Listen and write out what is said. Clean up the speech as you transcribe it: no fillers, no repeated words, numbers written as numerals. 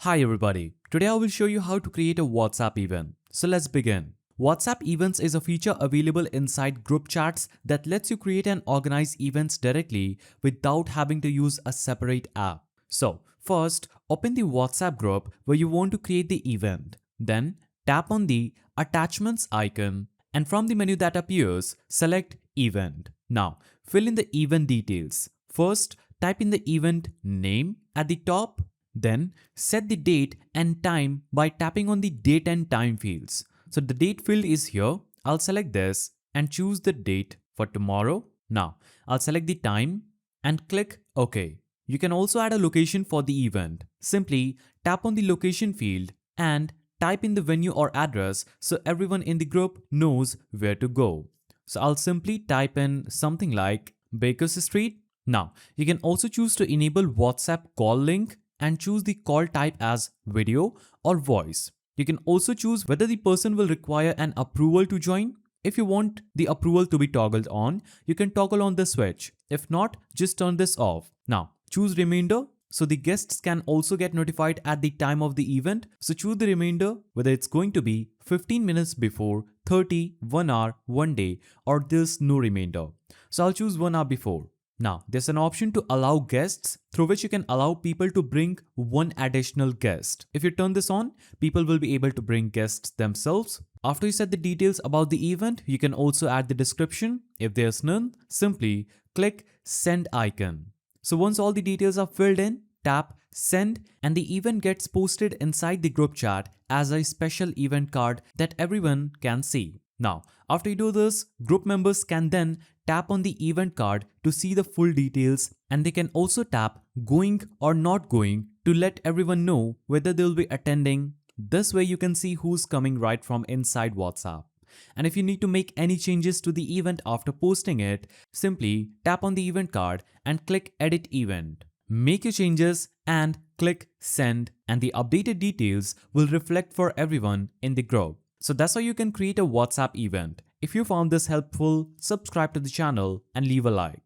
Hi everybody, today I will show you how to create a WhatsApp event. So let's begin. WhatsApp Events is a feature available inside group chats that lets you create and organize events directly without having to use a separate app. So first, open the WhatsApp group where you want to create the event. Then tap on the attachments icon and from the menu that appears, select event. Now fill in the event details. First, type in the event name at the top. Then set the date and time by tapping on the date and time fields. So the date field is here. I'll select this and choose the date for tomorrow. Now I'll select the time and click OK. You can also add a location for the event. Simply tap on the location field and type in the venue or address so everyone in the group knows where to go. So I'll simply type in something like Bakers Street. Now you can also choose to enable WhatsApp call link and choose the call type as video or voice. You can also choose whether the person will require an approval to join. If you want the approval to be toggled on, you can toggle on the switch. If not, just turn this off. Now, choose remainder so the guests can also get notified at the time of the event. So choose the remainder whether it's going to be 15 minutes before, 30, 1 hour, 1 day, or there's no remainder. So I'll choose 1 hour before. Now, there's an option to allow guests through which you can allow people to bring one additional guest. If you turn this on, people will be able to bring guests themselves. After you set the details about the event, you can also add the description. If there's none, simply click send icon. So once all the details are filled in, tap send and the event gets posted inside the group chat as a special event card that everyone can see. Now, after you do this, group members can then tap on the event card to see the full details and they can also tap going or not going to let everyone know whether they'll be attending. This way you can see who's coming right from inside WhatsApp. And if you need to make any changes to the event after posting it, simply tap on the event card and click edit event. Make your changes and click send and the updated details will reflect for everyone in the group. So that's how you can create a WhatsApp event. If you found this helpful, subscribe to the channel and leave a like.